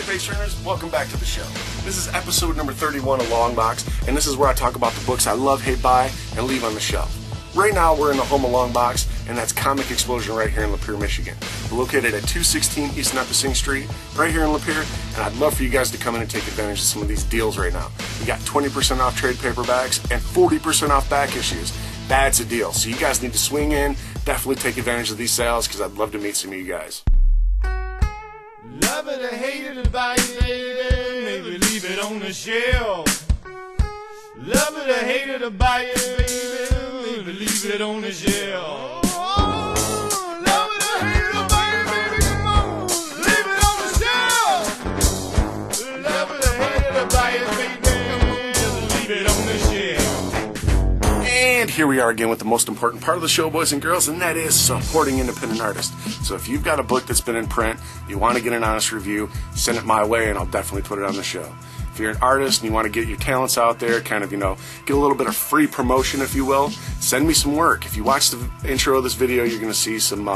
page turners, welcome back to the show. This is episode number 31 of Long Box, and this is where I talk about the books I love, hate, buy, and leave on the shelf. Right now we're in the home of Long Box, and that's Comic Explosion right here in Lapeer, Michigan. We're located at 216 East Nipissing Street, right here in Lapeer, and I'd love for you guys to come in and take advantage of some of these deals right now. We got 20% off trade paperbacks and 40% off back issues. That's a deal, so you guys need to swing in, definitely take advantage of these sales, because I'd love to meet some of you guys. Love it or hate it, buy it, baby, maybe leave it on the shelf. Love it or hate it, or buy it, baby, maybe leave it on the shelf. Oh, love it or hate it, or buy it, baby, come on, leave it on the shelf. Love it or hate it, or buy it, baby, come on, just leave it on the shelf. And here we are again with the most important part of the show, boys and girls, and that is supporting independent artists. So if you've got a book that's been in print, you want to get an honest review, send it my way and I'll definitely put it on the show. If you're an artist and you want to get your talents out there, kind of, get a little bit of free promotion, if you will, send me some work. If you watch the intro of this video, you're going to see some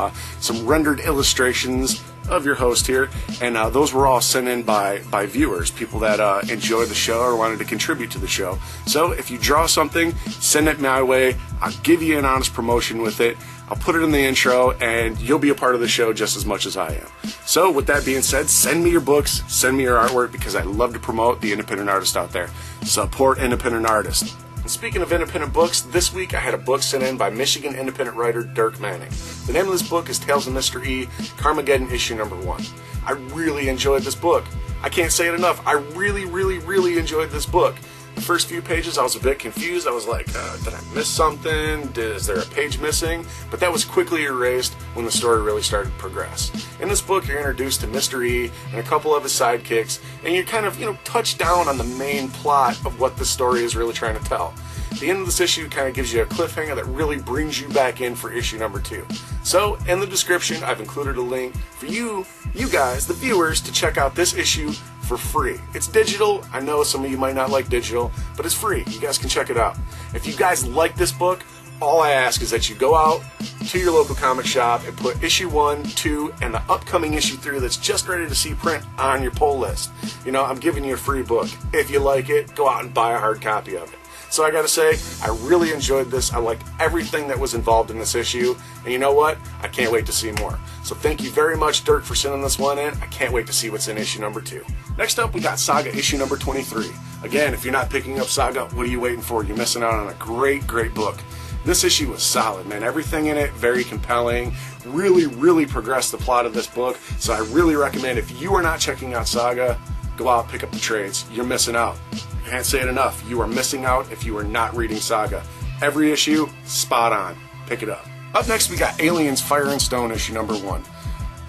rendered illustrations of your host here, and those were all sent in by viewers, people that enjoy the show or wanted to contribute to the show. So if you draw something, send it my way. I'll give you an honest promotion with it. I'll put it in the intro, and you'll be a part of the show just as much as I am. So with that being said, send me your books, send me your artwork, because I love to promote the independent artist out there. Support independent artists. And speaking of independent books, this week I had a book sent in by Michigan independent writer Dirk Manning. The name of this book is Tales of Mr. E, Carmageddon issue number 1. I really enjoyed this book. I can't say it enough. I really enjoyed this book. The first few pages I was a bit confused. I was like, did I miss something? Is there a page missing? But that was quickly erased when the story really started to progress. In this book, you're introduced to Mr. E and a couple of his sidekicks, and you kind of, touch down on the main plot of what the story is really trying to tell. The end of this issue kind of gives you a cliffhanger that really brings you back in for issue number 2. So, in the description, I've included a link for you guys, the viewers, to check out this issue for free. It's digital. I know some of you might not like digital, but it's free. You guys can check it out. If you guys like this book, all I ask is that you go out to your local comic shop and put issue 1, 2, and the upcoming issue 3 that's just ready to see print on your pull list. I'm giving you a free book. If you like it, go out and buy a hard copy of it. So I gotta say, I really enjoyed this. I liked everything that was involved in this issue. And you know what? I can't wait to see more. So thank you very much, Dirk, for sending this one in. I can't wait to see what's in issue number 2. Next up, we got Saga issue number 23. Again, if you're not picking up Saga, what are you waiting for? You're missing out on a great book. This issue was solid, man. Everything in it, very compelling. Really progressed the plot of this book. So I really recommend, if you are not checking out Saga, go out, pick up the trades. You're missing out. I can't say it enough. You are missing out if you are not reading Saga. Every issue, spot on. Pick it up. Up next, we got Aliens Fire and Stone issue number 1.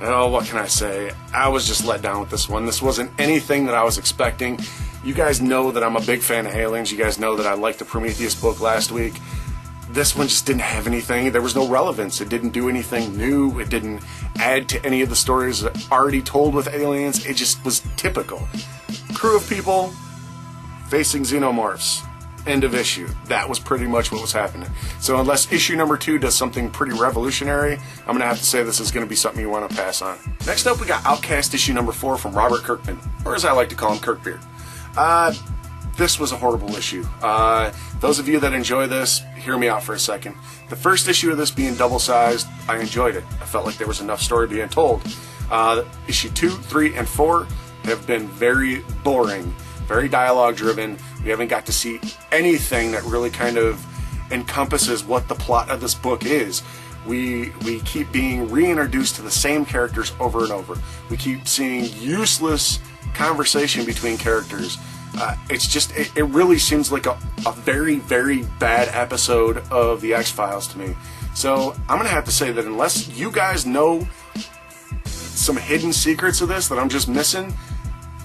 Oh, what can I say? I was just let down with this one. This wasn't anything that I was expecting. You guys know that I'm a big fan of Aliens. You guys know that I liked the Prometheus book last week. This one just didn't have anything. There was no relevance. It didn't do anything new. It didn't add to any of the stories already told with Aliens. It just was typical. Crew of people facing xenomorphs. End of issue. That was pretty much what was happening. So unless issue number 2 does something pretty revolutionary, I'm going to have to say this is going to be something you want to pass on. Next up, we got Outcast issue number 4 from Robert Kirkman, or as I like to call him, Kirkbeard. This was a horrible issue. Those of you that enjoy this, hear me out for a second. The first issue of this being double-sized, I enjoyed it. I felt like there was enough story being told. Issue 2, 3, and 4 have been very boring. Very dialogue driven. We haven't got to see anything that really kind of encompasses what the plot of this book is. We keep being reintroduced to the same characters over and over. We keep seeing useless conversation between characters. It really seems like a very bad episode of The X-Files to me. So I'm going to have to say that unless you guys know some hidden secrets of this that I'm just missing,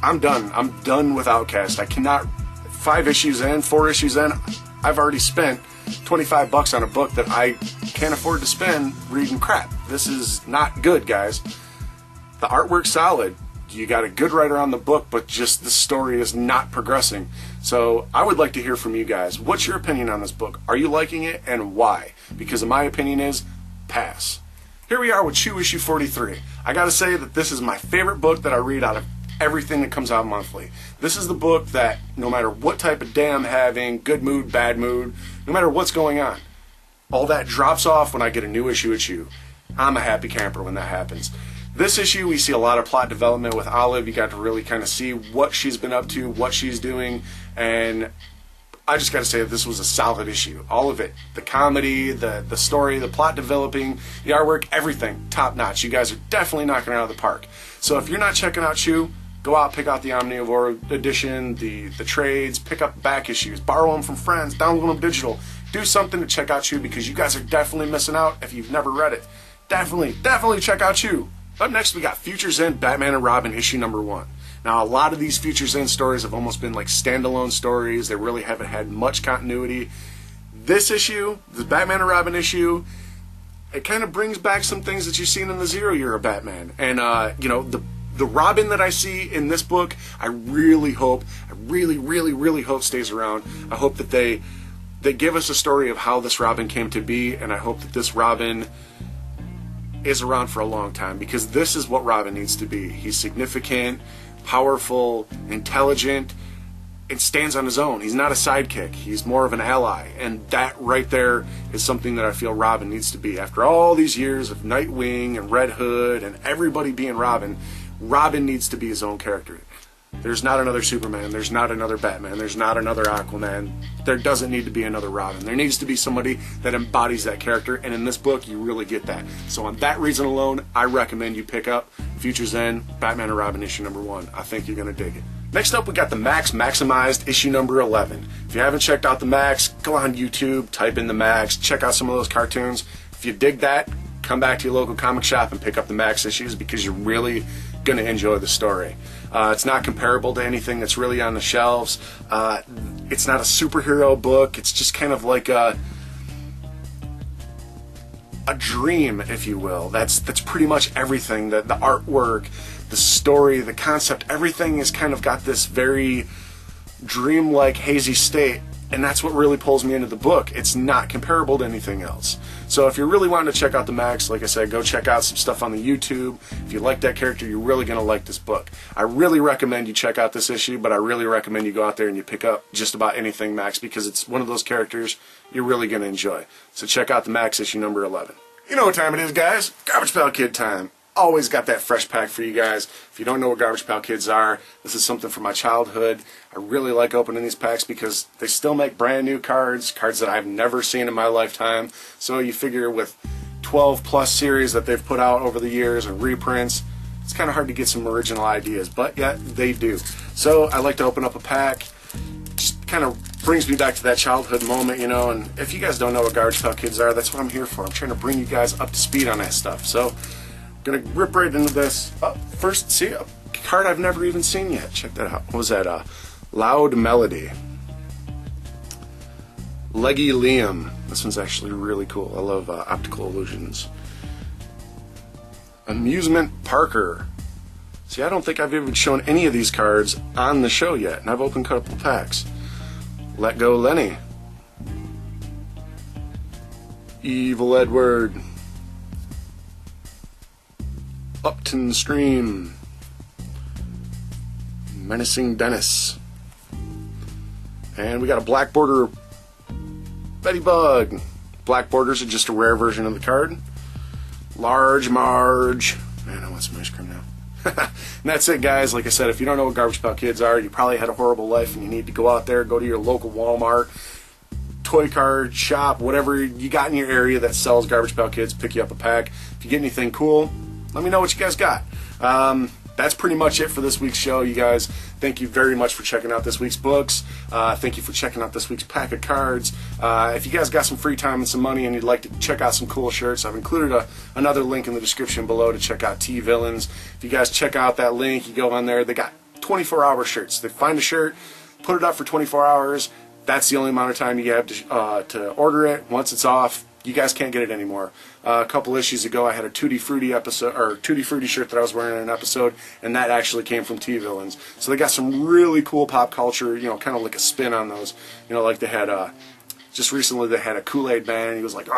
I'm done. I'm done with Outcast. I cannot. 4 issues in, I've already spent $25 on a book that I can't afford to spend reading crap. This is not good, guys. The artwork's solid. You got a good writer on the book, but just the story is not progressing. So I would like to hear from you guys. What's your opinion on this book? Are you liking it, and why? Because my opinion is pass. Here we are with Chew issue 43. I gotta say that this is my favorite book that I read out of everything that comes out monthly. This is the book that no matter what type of day I'm having, good mood, bad mood, no matter what's going on, all that drops off when I get a new issue at you. I'm a happy camper when that happens. This issue, we see a lot of plot development with Olive. You got to really kind of see what she's been up to, what she's doing, and I just got to say that this was a solid issue. All of it. The comedy, the story, the plot developing, the artwork, everything, top notch. You guys are definitely knocking it out of the park. So if you're not checking out Chew, go out, pick out the Omnivore edition, the trades, pick up back issues, borrow them from friends, download them digital. Do something to check out Chew because you guys are definitely missing out if you've never read it. Definitely check out Chew. Up next, we got Futures End Batman and Robin issue number 1. Now, a lot of these Futures End stories have almost been like standalone stories. They really haven't had much continuity. This issue, the Batman and Robin issue, it kind of brings back some things that you've seen in the Zero Year of Batman. And, you know, the Robin that I see in this book, I really hope stays around. I hope that they give us a story of how this Robin came to be, and I hope that this Robin is around for a long time, because this is what Robin needs to be. He's significant, powerful, intelligent, and stands on his own. He's not a sidekick. He's more of an ally, and that right there is something that I feel Robin needs to be. After all these years of Nightwing and Red Hood and everybody being Robin, Robin needs to be his own character. There's not another Superman, there's not another Batman, there's not another Aquaman. There doesn't need to be another Robin. There needs to be somebody that embodies that character, and in this book, you really get that. So on that reason alone, I recommend you pick up Futures End, Batman and Robin issue number 1. I think you're going to dig it. Next up, we got the Max Maximized issue number 11. If you haven't checked out the Max, go on YouTube, type in the Max, check out some of those cartoons. If you dig that, come back to your local comic shop and pick up the Max issues, because you're really going to enjoy the story. It's not comparable to anything that's really on the shelves. It's not a superhero book. It's just kind of like a dream, if you will. That's pretty much everything. The artwork, the story, the concept, everything has kind of got this very dreamlike, hazy state, and that's what really pulls me into the book. It's not comparable to anything else. So if you're really wanting to check out the Max, like I said, go check out some stuff on the YouTube. If you like that character, you're really going to like this book. I really recommend you check out this issue, but I really recommend you go out there and you pick up just about anything Max, because it's one of those characters you're really going to enjoy. So check out the Max issue number 11. You know what time it is, guys. Garbage Pail Kid time. Always got that fresh pack for you guys. If you don't know what Garbage Pail Kids are, this is something from my childhood. I really like opening these packs because they still make brand new cards that I've never seen in my lifetime. So you figure with 12 plus series that they've put out over the years and reprints, it's kind of hard to get some original ideas, but yet they do. So I like to open up a pack. Just kind of brings me back to that childhood moment, you know. And if you guys don't know what Garbage Pail Kids are, that's what I'm here for. I'm trying to bring you guys up to speed on that stuff. So gonna rip right into this. First, see a card I've never even seen yet. Check that out. What was that? Loud Melody. Leggy Liam. This one's actually really cool. I love optical illusions. Amusement Parker. See, I don't think I've even shown any of these cards on the show yet, and I've opened a couple packs. Let Go Lenny. Evil Edward. Upton Stream. Menacing Dennis. And we got a black border Betty Bug. Black borders are just a rare version of the card. Large Marge. Man, I want some ice cream now. And that's it, guys. Like I said, if you don't know what Garbage Pail Kids are, you probably had a horrible life and you need to go out there, go to your local Walmart, toy card shop, whatever you got in your area that sells Garbage Pail Kids, pick you up a pack. If you get anything cool, let me know what you guys got. That's pretty much it for this week's show, you guys. Thank you very much for checking out this week's books. Thank you for checking out this week's pack of cards. If you guys got some free time and some money and you'd like to check out some cool shirts, I've included another link in the description below to check out T-Villains. If you guys check out that link, you go on there, they got 24-hour shirts. They find a shirt, put it up for 24 hours. That's the only amount of time you have to order it. Once it's off, you guys can't get it anymore. A couple issues ago, I had a Tutti Frutti episode, or Tutti Frutti shirt that I was wearing in an episode, and that actually came from T-Villains. So they got some really cool pop culture, you know, kind of like a spin on those. You know, like they had just recently they had a Kool-Aid Man. He was like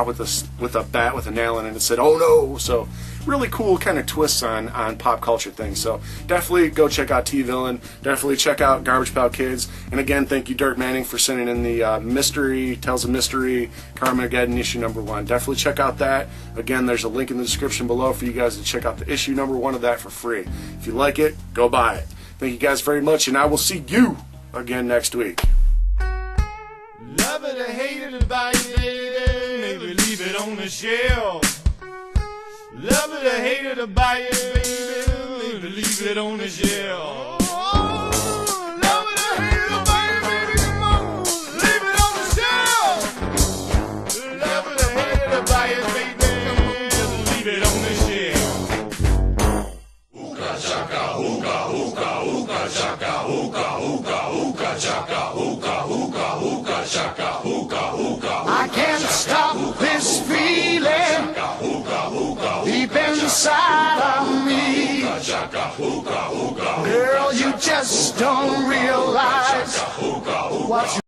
with a bat with a nail in it, and it said "Oh no!" So really cool kind of twists on pop culture things. So definitely go check out T-Villain. Definitely check out Garbage Pail Kids. And again, thank you, Dirk Manning, for sending in the mystery, Tells a Mystery, Carmageddon issue #1. Definitely check out that. Again, there's a link in the description below for you guys to check out the issue #1 of that for free. If you like it, go buy it. Thank you guys very much, and I will see you again next week. Love it or hate it about you, baby, maybe leave it on the shelf. Love it or hate it about you, baby, maybe leave it on the shelf. Love it or hate it about you, baby, come on, leave it on the shelf. Love it or hate it about you, baby, leave it on the shelf. Hookah chaka, hookah, hookah, hookah chaka, hookah, hookah, hookah chaka, hookah, hookah, hookah chaka, hookah, hookah. I can't stop this feeling deep inside of me. Girl, you just don't realize what you